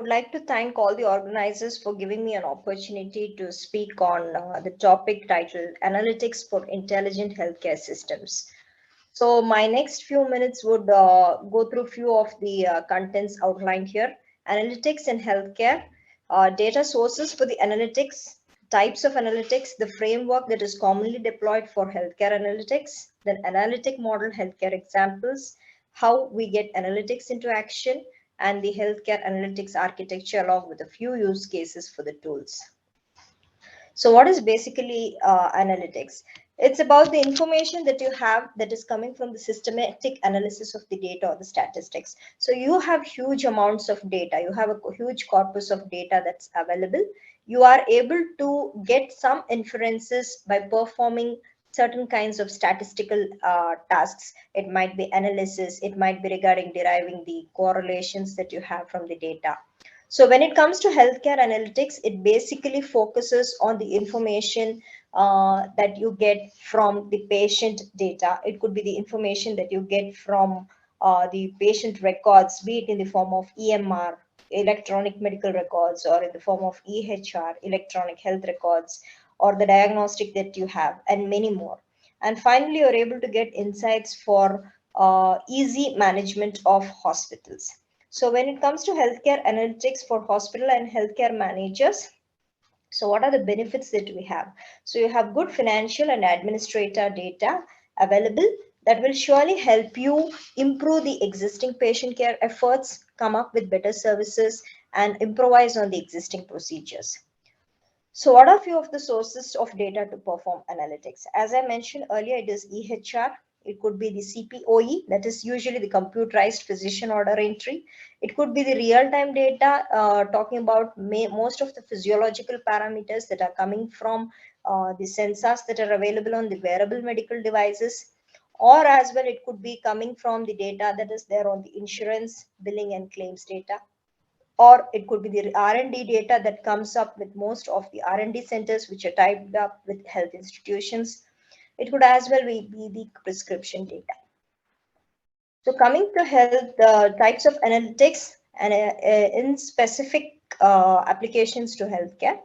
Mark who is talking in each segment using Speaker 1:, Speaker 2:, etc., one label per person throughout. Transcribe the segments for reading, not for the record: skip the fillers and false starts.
Speaker 1: would like to thank all the organizers for giving me an opportunity to speak on the topic titled Analytics for Intelligent Healthcare Systems. So my next few minutes would go through few of the contents outlined here. Analytics in healthcare, data sources for the analytics, types of analytics, the framework that is commonly deployed for healthcare analytics, then analytic model healthcare examples, how we get analytics into action, and the healthcare analytics architecture along with a few use cases for the tools. So what is basically analytics? It's about the information that you have that is coming from the systematic analysis of the data or the statistics. So you have huge amounts of data. You have a huge corpus of data that's available. You are able to get some inferences by performing certain kinds of statistical tasks. It might be analysis. It might be regarding deriving the correlations that you have from the data. So when it comes to healthcare analytics, it basically focuses on the information that you get from the patient data. It could be the information that you get from the patient records, be it in the form of EMR, electronic medical records, or in the form of EHR, electronic health records, or the diagnostic that you have, and many more. And finally, you're able to get insights for easy management of hospitals. So when it comes to healthcare analytics for hospital and healthcare managers, so what are the benefits that we have? So you have good financial and administrator data available that will surely help you improve the existing patient care efforts, come up with better services, and improvise on the existing procedures. So what are few of the sources of data to perform analytics? As I mentioned earlier, it is EHR. It could be the CPOE, that is usually the computerized physician order entry. It could be the real-time data, talking about most of the physiological parameters that are coming from the sensors that are available on the wearable medical devices. Or as well, it could be coming from the data that is there on the insurance, billing, and claims data. Or it could be the R&D data that comes up with most of the R&D centers which are tied up with health institutions. It could as well be the prescription data. So coming to health, types of analytics and in specific applications to healthcare.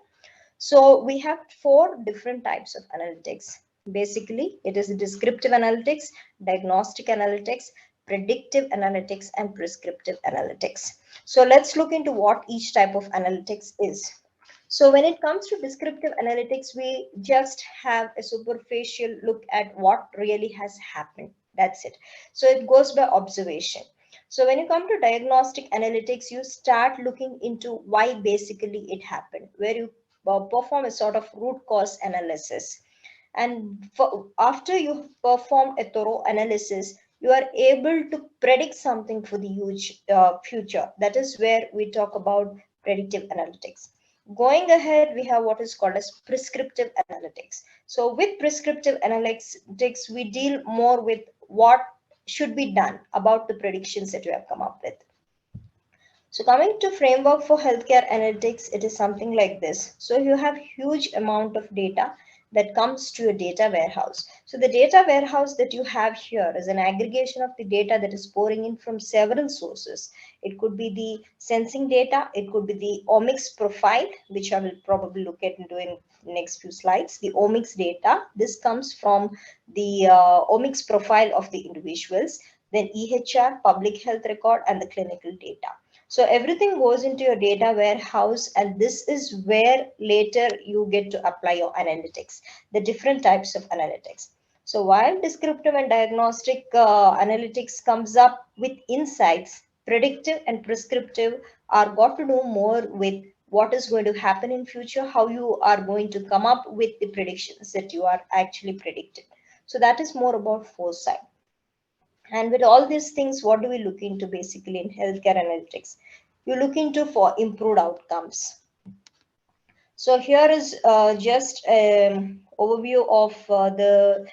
Speaker 1: So we have four different types of analytics. Basically, it is descriptive analytics, diagnostic analytics, predictive analytics, and prescriptive analytics. So let's look into what each type of analytics is. So when it comes to descriptive analytics, we just have a superficial look at what really has happened. That's it. So it goes by observation. So when you come to diagnostic analytics, you start looking into why basically it happened, where you perform a sort of root cause analysis. And after you perform a thorough analysis, you are able to predict something for the huge future. That is where we talk about predictive analytics. Going ahead, we have what is called as prescriptive analytics. So with prescriptive analytics, we deal more with what should be done about the predictions that you have come up with. So coming to framework for healthcare analytics, it is something like this. So you have huge amount of data that comes to a data warehouse. So the data warehouse that you have here is an aggregation of the data that is pouring in from several sources. It could be the sensing data, it could be the omics profile, which I will probably look at in doing next few slides. The omics data, this comes from the omics profile of the individuals, then EHR, public health record, and the clinical data. So everything goes into your data warehouse, and this is where later you get to apply your analytics, the different types of analytics. So while descriptive and diagnostic analytics comes up with insights, predictive and prescriptive are got to do more with what is going to happen in future, how you are going to come up with the predictions that you are actually predicting. So that is more about foresight. And with all these things, what do we look into basically in healthcare analytics? You look into for improved outcomes. So here is just an overview of the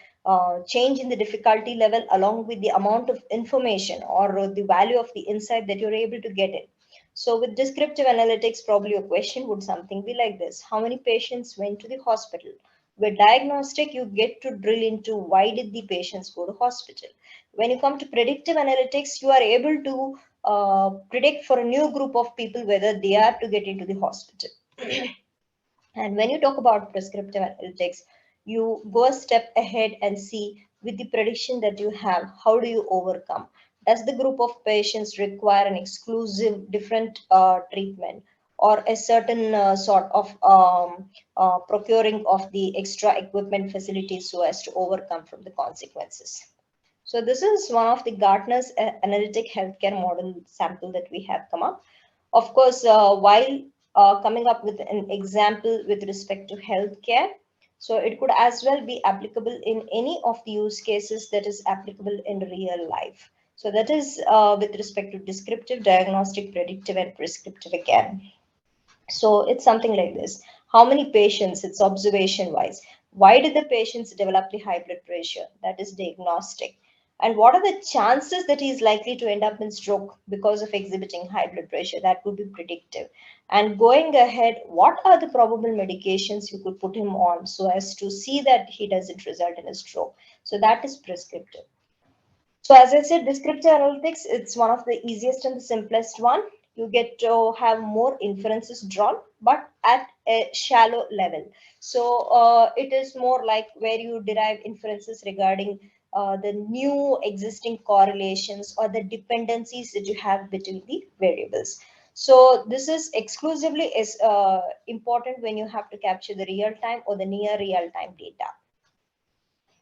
Speaker 1: change in the difficulty level along with the amount of information or the value of the insight that you're able to get in. So with descriptive analytics, probably a question would something be like this. How many patients went to the hospital? With diagnostic, you get to drill into why did the patients go to hospital. When you come to predictive analytics, you are able to predict for a new group of people whether they are to get into the hospital. And when you talk about prescriptive analytics, you go a step ahead and see with the prediction that you have, how do you overcome? Does the group of patients require an exclusive different treatment or a certain sort of procuring of the extra equipment facilities so as to overcome from the consequences? So this is one of the Gartner's analytic healthcare model sample that we have come up. Of course, while coming up with an example with respect to healthcare, so it could as well be applicable in any of the use cases that is applicable in real life. So that is with respect to descriptive, diagnostic, predictive, and prescriptive again. So it's something like this. How many patients, it's observation wise. Why did the patients develop the high blood pressure? That is diagnostic. And what are the chances that he is likely to end up in stroke because of exhibiting high blood pressure? That would be predictive. And going ahead, what are the probable medications you could put him on so as to see that he doesn't result in a stroke? So that is prescriptive. So as I said, descriptive analytics, it's one of the easiest and the simplest one. You get to have more inferences drawn, but at a shallow level. So it is more like where you derive inferences regarding the new existing correlations or the dependencies that you have between the variables. So this is exclusively is important when you have to capture the real time or the near real time data.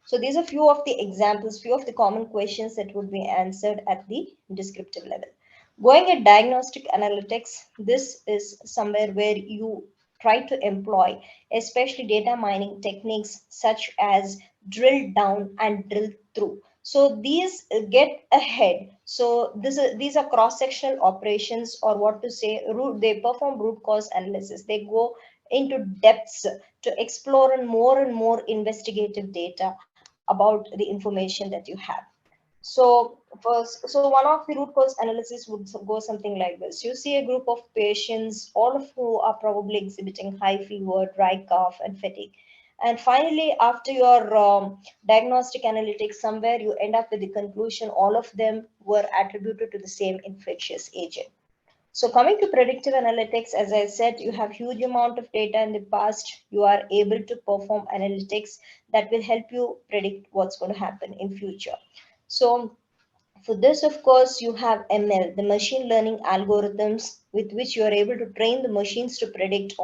Speaker 1: So these are few of the examples, few of the common questions that would be answered at the descriptive level. Going at diagnostic analytics, this is somewhere where you try to employ, especially data mining techniques such as drill down and drill through. So these get ahead. So these are cross-sectional operations, or what to say, they perform root cause analysis. They go into depths to explore and more investigative data about the information that you have. So first, so one of the root cause analysis would go something like this. You see a group of patients, all of who are probably exhibiting high fever, dry cough, and fatigue. And finally, after your diagnostic analytics, somewhere you end up with the conclusion all of them were attributed to the same infectious agent. So coming to predictive analytics, as I said, you have huge amount of data in the past. You are able to perform analytics that will help you predict what's going to happen in future. So for this, of course, you have ML, the machine learning algorithms with which you are able to train the machines to predict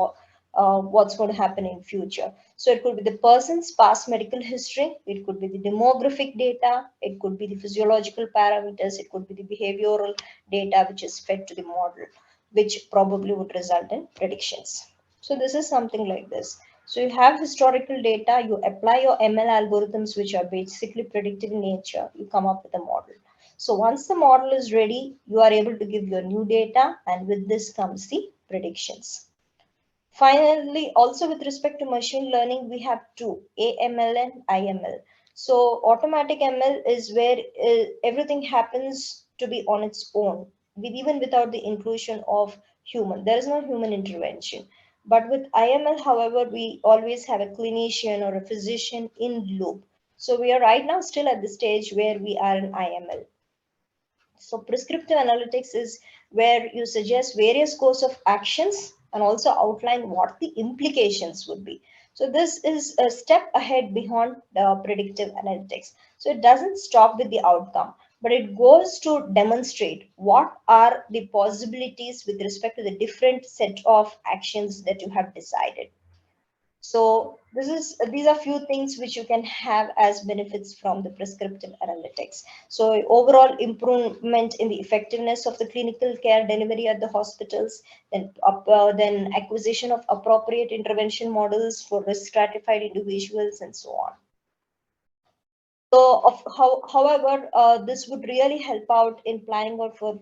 Speaker 1: what's going to happen in future. So it could be the person's past medical history, it could be the demographic data, it could be the physiological parameters, it could be the behavioral data which is fed to the model, which probably would result in predictions. So this is something like this. So you have historical data, you apply your ML algorithms, which are basically predictive in nature, you come up with a model. So once the model is ready, you are able to give your new data, and with this comes the predictions. Finally, also with respect to machine learning, we have two, AML and IML. So automatic ML is where everything happens to be on its own, even without the inclusion of human. There is no human intervention. But with IML, however, we always have a clinician or a physician in loop. So we are right now still at the stage where we are in IML. So prescriptive analytics is where you suggest various course of actions and also outline what the implications would be. So this is a step ahead beyond predictive analytics. So it doesn't stop with the outcome, but it goes to demonstrate what are the possibilities with respect to the different set of actions that you have decided. So these are few things which you can have as benefits from the prescriptive analytics. So overall improvement in the effectiveness of the clinical care delivery at the hospitals, then acquisition of appropriate intervention models for risk stratified individuals and so on. So, however, this would really help out in planning out for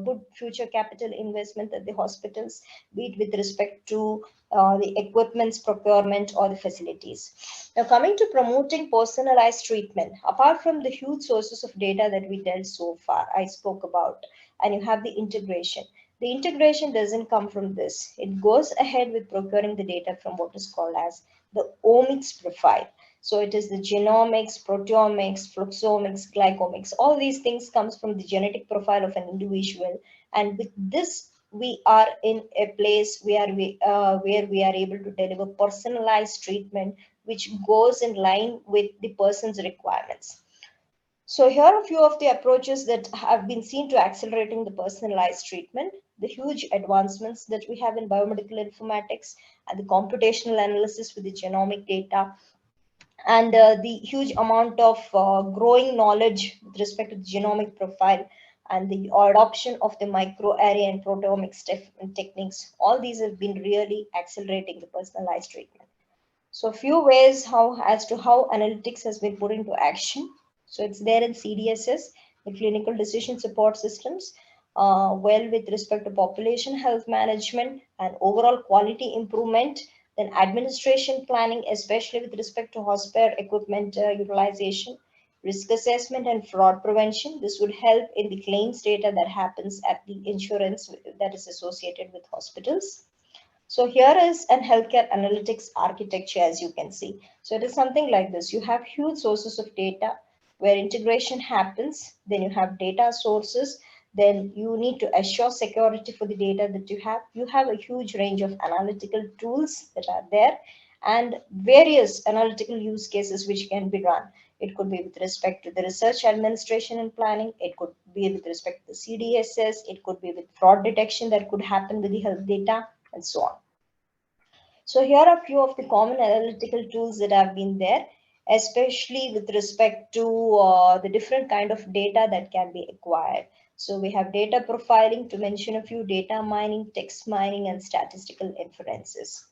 Speaker 1: good future capital investment at the hospitals, be it with respect to the equipment's procurement or the facilities. Now, coming to promoting personalized treatment, apart from the huge sources of data that we dealt so far, I spoke about, and you have the integration. The integration doesn't come from this. It goes ahead with procuring the data from what is called as the omics profile. So it is the genomics, proteomics, fluxomics, glycomics. All these things comes from the genetic profile of an individual, and with this we are in a place where we are able to deliver personalized treatment which goes in line with the person's requirements. So here are a few of the approaches that have been seen to accelerating the personalized treatment, the huge advancements that we have in biomedical informatics and the computational analysis with the genomic data, and the huge amount of growing knowledge with respect to the genomic profile and the adoption of the microarray and proteomics techniques. All these have been really accelerating the personalized treatment. So few ways how as to how analytics has been put into action. So it's there in CDSS, the clinical decision support systems, well with respect to population health management and overall quality improvement, then administration planning, especially with respect to hospital equipment utilization, risk assessment and fraud prevention. This would help in the claims data that happens at the insurance that is associated with hospitals. So here is an healthcare analytics architecture, as you can see. So it is something like this. You have huge sources of data where integration happens. Then you have data sources. Then you need to assure security for the data that you have. You have a huge range of analytical tools that are there and various analytical use cases which can be run. It could be with respect to the research administration and planning. It could be with respect to the CDSS. It could be with fraud detection that could happen with the health data and so on. So here are a few of the common analytical tools that have been there, especially with respect to the different kind of data that can be acquired. So we have data profiling, to mention a few: data mining, text mining, and statistical inferences.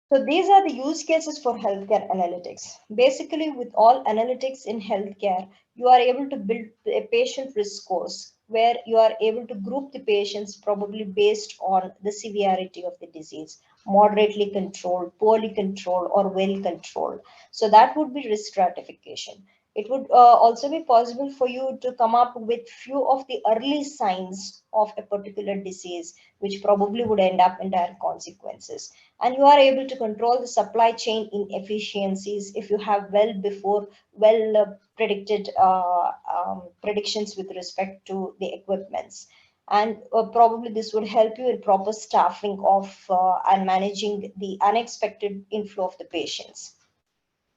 Speaker 1: So these are the use cases for healthcare analytics. Basically, with all analytics in healthcare, you are able to build a patient risk scores where you are able to group the patients probably based on the severity of the disease, moderately controlled, poorly controlled, or well controlled. So that would be risk stratification. It would also be possible for you to come up with few of the early signs of a particular disease, which probably would end up in dire consequences. And you are able to control the supply chain inefficiencies if you have predicted predictions with respect to the equipments. And probably this would help you in proper staffing of and managing the unexpected inflow of the patients.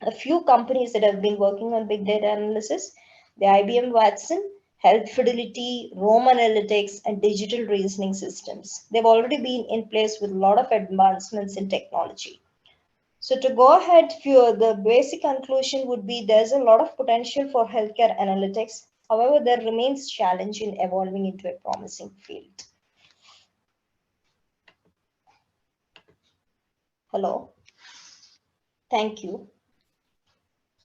Speaker 1: A few companies that have been working on big data analysis: the IBM Watson, Health Fidelity, Rome Analytics, and digital reasoning systems. They've already been in place with a lot of advancements in technology. So to go ahead, the basic conclusion would be there's a lot of potential for healthcare analytics. However, there remains challenge in evolving into a promising field. Hello. Thank you.